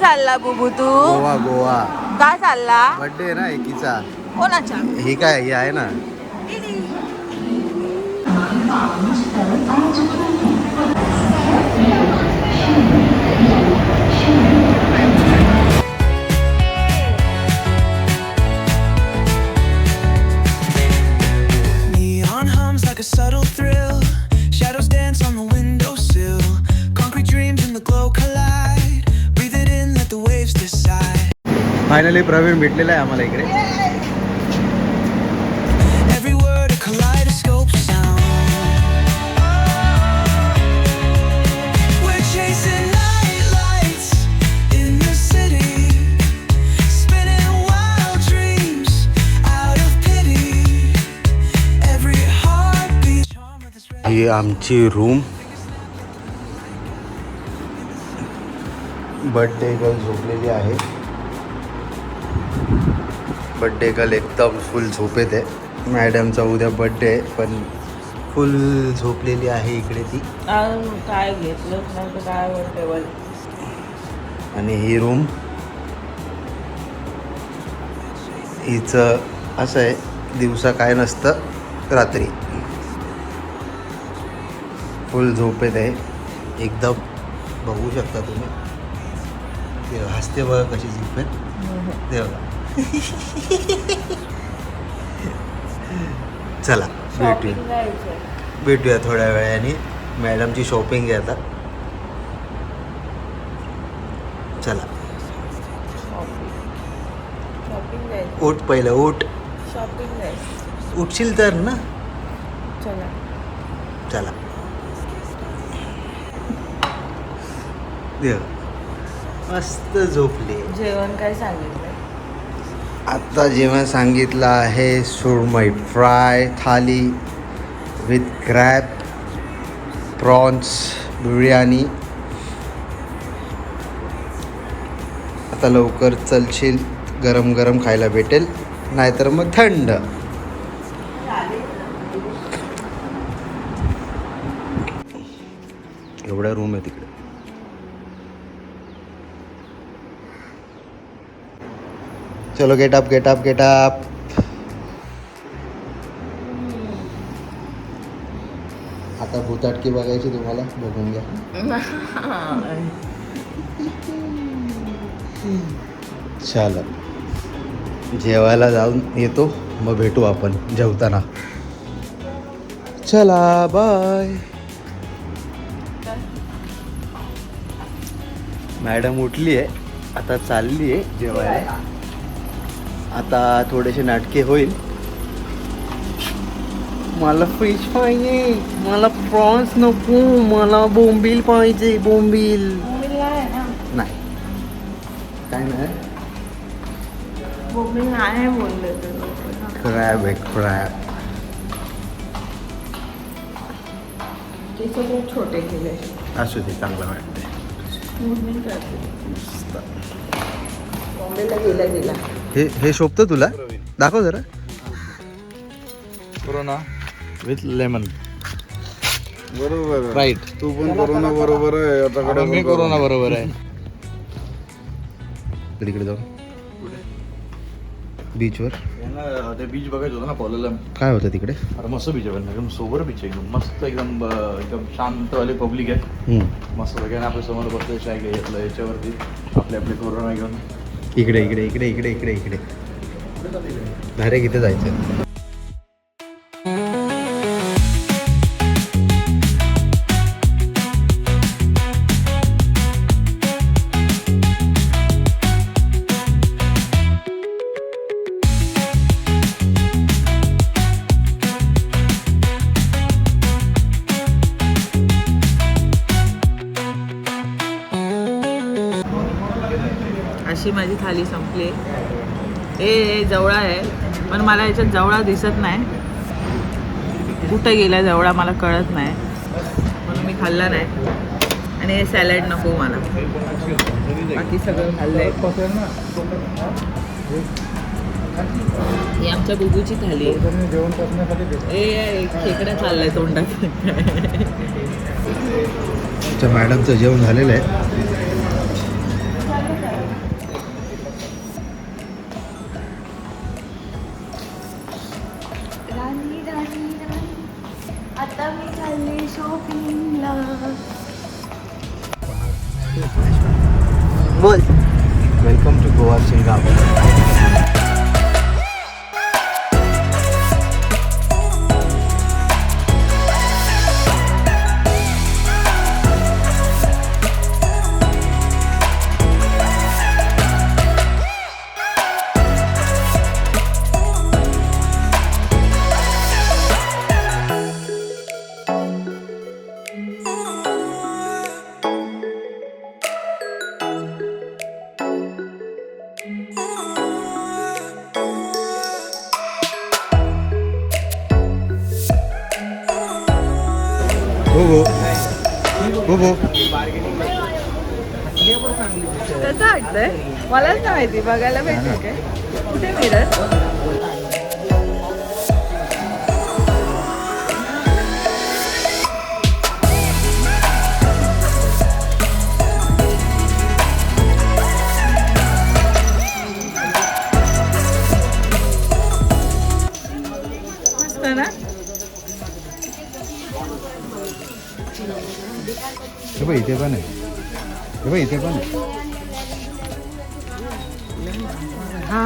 चालला बुबू तू? गोवा गोवा. काय चालला? बर्थडे ना एकीचा. कोणाच्या? ही काय ही आहे ना. Neon hums like a subtle thrill. Shadows dance on the windowsill. Concrete dreams in the glow collide. Breathe it in, let the waves decide. Finally Praveen भेटलेला आहे आम्हाला इकडे. Every word a kaleidoscope sound. We're chasing night lights in the city. Spinning wild dreams out of pity. Every heartbeat. ही आमची room. Birthday girl झोपलेली आहे. Birthday girl एकदम फुल झोपेत आहे. मॅडमचा उद्या बर्थडे आहे पण फुल झोपलेली आहे इकडे ती. काय घेतलंच नाही तर काय टेबल. आणि ही रूम हिचं असं आहे, दिवसा काय नसतं, रात्री फुल झोपेत आहे एकदम. बघू शकता तुम्ही, ते हसते बघा कशी झोपेत ते बघा. चला भेटूया थोड्या वेळाने. मॅडमची शॉपिंग आहे आता. चला उठ पहिलं उठ. उठशील तर ना. चला देव मस्त झोपली. जेवण काय सांगितलं? आता जेवण सांगितलं आहे surmai fry thali with crab prawns biryani. आता लवकर चलशील, गरम गरम खायला भेटेल, नाहीतर मग थंड. एवढा रूम आहे तिकडे. चलो get up get up get up. आता भूताटकी बघायची तुम्हाला, बघून घ्या. चला जेवायला जाऊन येतो, मग भेटू आपण जेवताना. चला बाय. मॅडम उठली आहे आता, चालली आहे जेवायला. आता थोडेसे नाटके होईल. मला फिश पाहिजे, मला प्रॉन्स नको, मला बोंबील पाहिजे. बोंबील नाही, काय नाही. बोंबील नाही बोलले. क्रॅब आहे क्रॅब. ते सगळे छोटे केले. असू दे, चांगलं वाटते. बॉम्बेला गेला. हे शोभतं तुला? दाखव जरा. Corona with lemon. बरोबर राईट. तू पण कोरोना बरोबर आहे आता. मी कोरोना बरोबर आहे. तिकडे जाऊ बीचवर. ते बीच बघायचं होतं ना पॉलला. काय होतं तिकडे? अरे मस्त बीच आहे पण एकदम सोबर बीच आहे. एकदम मस्त, एकदम एकदम शांतवाले पब्लिक आहे. मस्त सगळ्यांना आपल्या समोर बसलं चाय घेतलं याच्यावरती आपले आपले कोरोना घेऊन. इकडे इकडे इकडे इकडे इकडे इकडे डायरेक्ट इथे जायचं. अशी माझी थाली संपली. हे जवळा आहे पण मला याच्यात जवळा दिसत नाही. कुठं गेला जवळा मला कळत नाही, म्हणून मी खाल्ला नाही. आणि हे सॅलड नको मला, बाकी सगळं खाल्लंय. ही आमच्या बुबूची थाली आहे. ए खेकडा चाललाय तोंडात. मॅडमचं जेवण झालेलं आहे. राणी राणी राणी आता मी चालले शॉपिंगला. बोल. Welcome to Goa Shilgaon. कसं वाटतंय मलाच नाही माहिती. बघायला भेटेल काय कुठे मिरर? मस्त ना. इथे पण आहे. इथे पण आहे. हा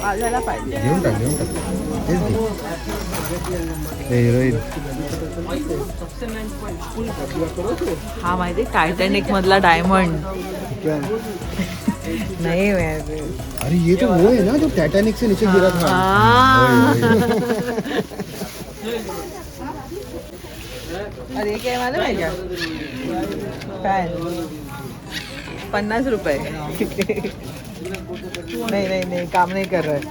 वाजायला पाहिजे. घेऊन टाक तेच घे. हिरोईन. हा माहिती टायटॅनिक मधला डायमंड नाही माहिती. अरे ये तो वो है ना जो टाइटैनिक से नीचे गिरा था. अरे काय मला नाही का फॅन 50 रुपये. नहीं नहीं नहीं काम नहीं कर रहा है.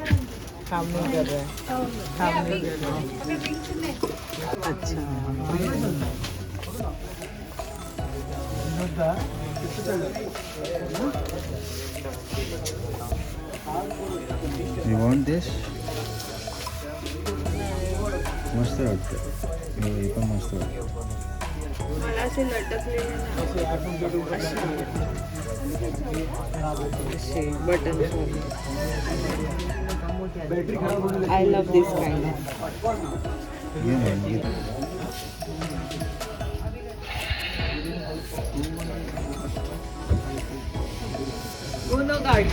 काम नहीं कर रहा है. काम नहीं कर रहा है. अच्छा You want this? मस्त वाटतं. हे पण मस्त वाटतं. मला असे लटकलेले button. I love this kind. घे ना, घे. Uno card.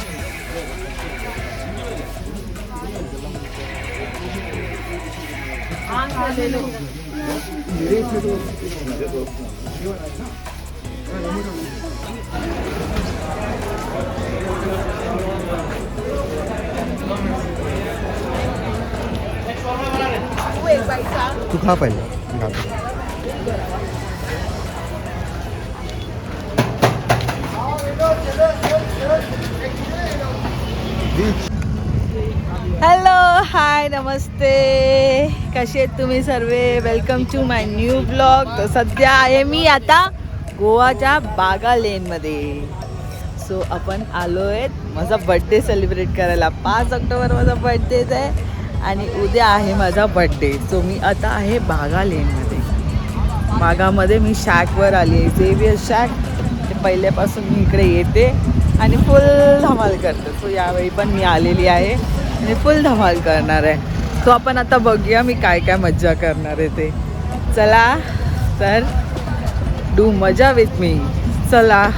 हाँ ले लो. तू खा पहिले. मी खातो. हॅलो हाय नमस्ते. कसे आहेत तुम्ही सर्व? Welcome to my new blog. तर सध्या आहे मी आता गोवाच्या बागा लेनमध्ये. सो आपण आलो आहेत माझा बड्डे सेलिब्रेट करायला. 5 ऑक्टोबर माझा बड्डेच आहे आणि उद्या आहे माझा बड्डे. सो मी आता आहे बागा लेनमध्ये. बागामध्ये मी शॅकवर आली आहे. Xavier shack. ते पहिल्यापासून मी इकडे येते आणि फुल धमाल करते. सो यावेळी पण मी आलेली आहे आणि फुल धमाल करणार आहे. सो आपण आता बघूया मी काय काय मज्जा करणार आहे ते. चला तर डू मजा विथ मी. चला.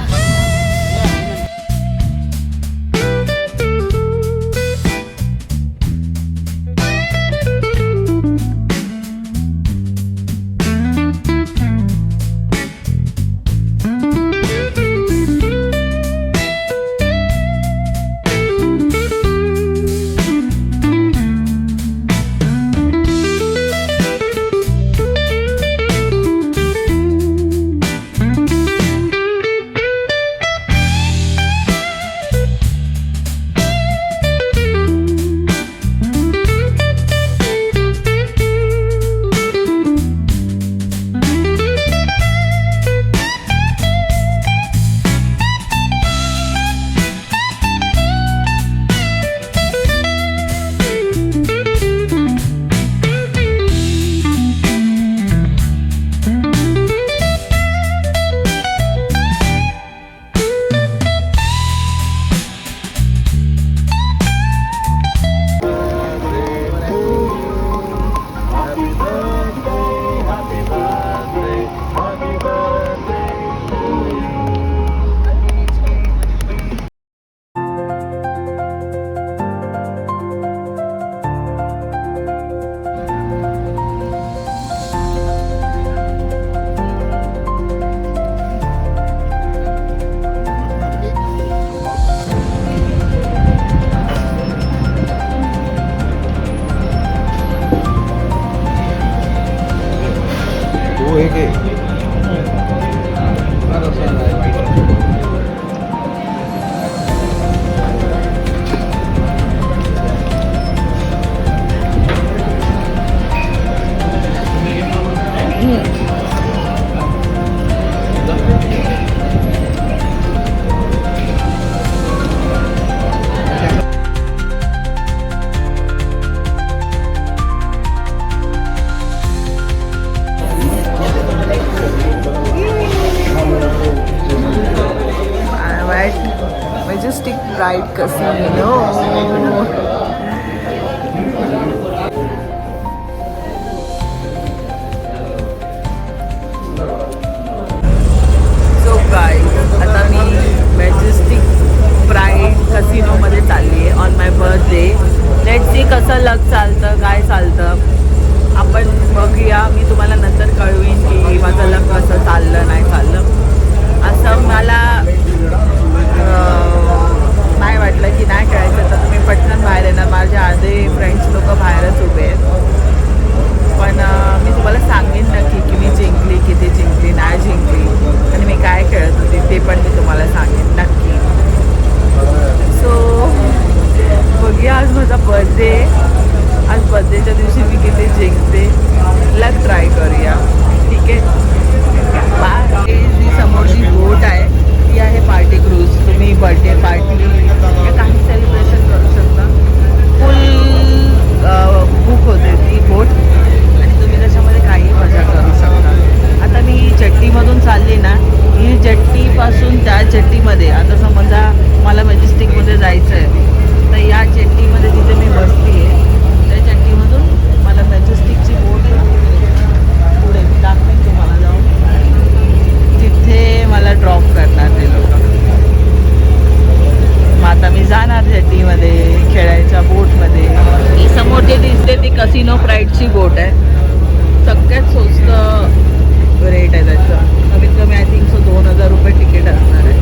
Pride casino. सो गाईज आता मी मॅजेस्टिक प्राइड कसिनोमध्ये चालली आहे on my birthday. Let's see कसं लक चालतं, काय चालतं आपण बघूया. मी तुम्हाला नंतर कळवीन की माझं लक कसं चाललं नाही चाललं. असं मला नाही वाटलं की नाही खेळायचं तर तुम्ही पटकन बाहेर येणार. माझे अर्धे फ्रेंड्स लोक बाहेरच उभे आहेत. पण मी तुम्हाला सांगेन नक्की की मी जिंकली, किती जिंकली, नाही जिंकली आणि मी काय खेळत होती ते पण मी तुम्हाला सांगेन नक्की. सो बघूया, आज माझा बर्थडे. आज बर्थडेच्या दिवशी मी किती जिंकते लक ट्राय करूया. ठीक आहे, बाय. जी समोरची बोट आहे ती आहे पार्टी क्रूज. तुम्ही बर्थडे पार्टी या काही सेलिब्रेशन करू शकता. फुल बुक होते ती बोट आणि तुम्ही त्याच्यामध्ये काही मजा करू शकता. आता मी जेट्टीमधून चालली ना, ही जेट्टीपासून त्या जेट्टीमध्ये, आता समजा मला मॅजेस्टिकमध्ये जायचं आहे तर या जेट्टीमध्ये जिथे मी बसली आहे त्या जेट्टीमधून मला मॅजेस्टिकची बोट पुढे दाखवेन तुम्हाला जाऊन, तिथे मला ड्रॉप करणार ते लोक. मग आता मी जाणार जेट्टीमध्ये, खेळायच्या बोटमध्ये. ही समोर जे दिसते ती कसिनो प्राइडची बोट आहे. सगळ्यात स्वस्त रेट आहे त्याचं. कमीत कमी आय थिंक सो 2000 रुपये तिकीट असणार आहे.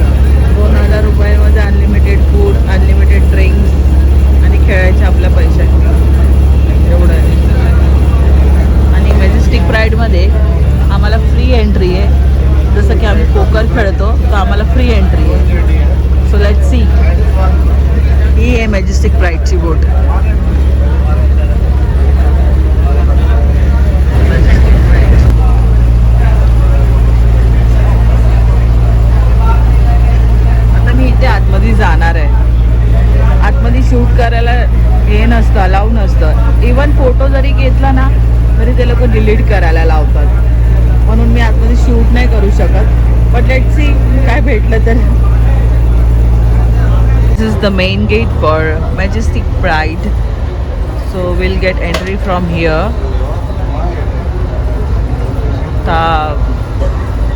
2000 रुपयामध्ये अनलिमिटेड फूड, अनलिमिटेड ड्रिंक्स आणि खेळायचे आपल्या पैशांनी, एवढं आहे. आणि मॅजेस्टिक प्राइडमध्ये आम्हाला फ्री एंट्री आहे. जसं की आम्ही पोकर खेळतो तर आम्हाला फ्री एंट्री आहे. So let's see. ही आहे मॅजेस्टिक प्राइडची बोट. आता मी इथे आतमध्ये जाणार आहे. आतमध्ये शूट करायला हे नसतं, अलाऊ नसतं. इवन फोटो जरी घेतला ना तरी ते लोक डिलीट करायला लावतात. म्हणून मी आतमध्ये शूट नाही करू शकत. बट लेट्स सी काय भेटलं तर. This is the main gate for Majestic Pride. So will get entry from here.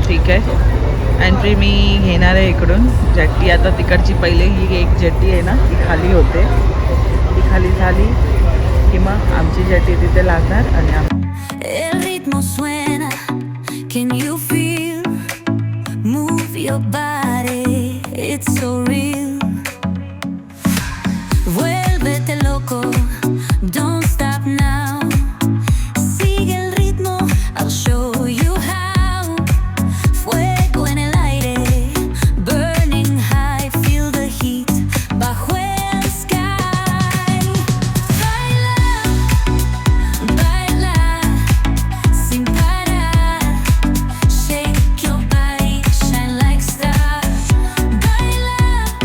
ठीक आहे, एंट्री मी घेणार आहे इकडून. जेट्टी आता तिकडची पहिले ही एक जेट्टी आहे ना ती खाली होते. ती खाली झाली की मग आमची जेट्टी तिथे लागणार आणि El ritmo suena, can you feel? Move your body, it's so real. Vuélvete loco, don't stop now. Sigue el ritmo, I'll show you how. Fuego en el aire, burning high, feel the heat bajo el sky. Baila, baila, sin parar. Shake your body, shine like stars. Baila,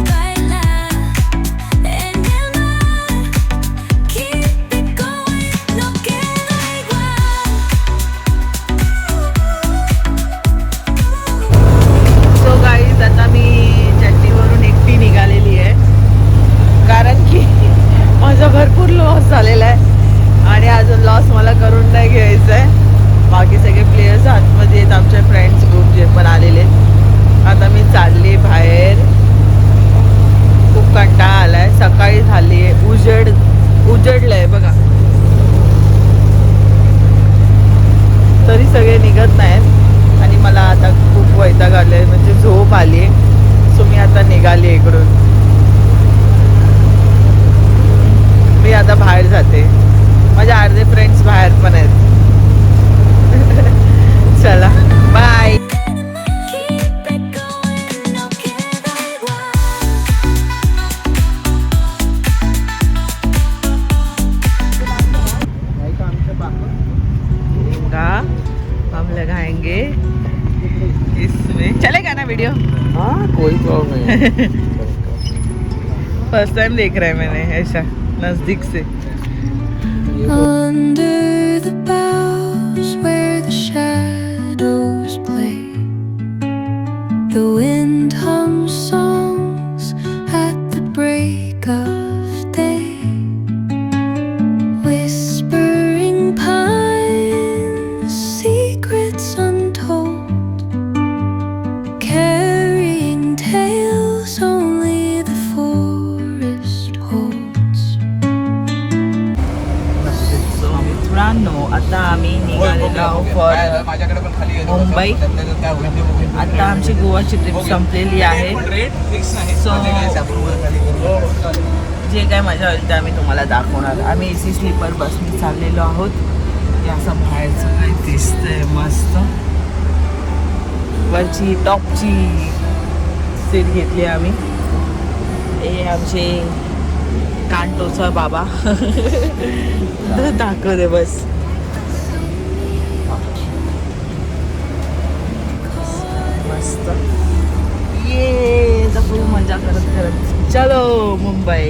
baila, en el mar. Keep it going, no queda igual. So guys आता मी जेट्टीवरून एकटी निघालेली आहे. कारण की माझा भरपूर loss झालेला आहे आणि अजून लॉस मला करून नाही घ्यायचं आहे. बाकी सगळे प्लेयर्स आतमध्ये आहेत, आमचे फ्रेंड्स ग्रुप जे पण आलेले आहेत. आता मी चालली बाहेर. खूप कंटाळा आला आहे. सकाळी झाली आहे, उजडलं आहे बघा, तरी सगळे निघत नाहीत आणि मला आता खूप वैताग आले, म्हणजे झोप आली आहे. सो मी आता निघाली इकडून. मी आता बाहेर जाते. माझे अर्धे फ्रेंड्स बाहेर पण आहेत. चला bye. Keep it going, no queda igual. हम लगाएंगे इसमें. चलेगा ना वीडियो? हाँ कोई प्रॉब्लम नहीं. फर्स्ट टाइम देख रहा है मैंने ऐसा नजदीक से. Under the boughs where the shadows play, the wind hums songs at the break. Now for Mumbai. आता आमची गोवाची ट्रिप संपलेली आहे. सो जे काय मजा होईल ते आम्ही तुम्हाला दाखवणार. आम्ही AC स्लीपर बसने चाललेलो आहोत. हे असं बाहेरचं काही दिसतंय मस्त. वरची टॉपची सीट घेतली आम्ही. हे आमचे कांटोचा बाबा दाखवते बस. मस्त ये फुल मजा करत करत चलो मुंबई.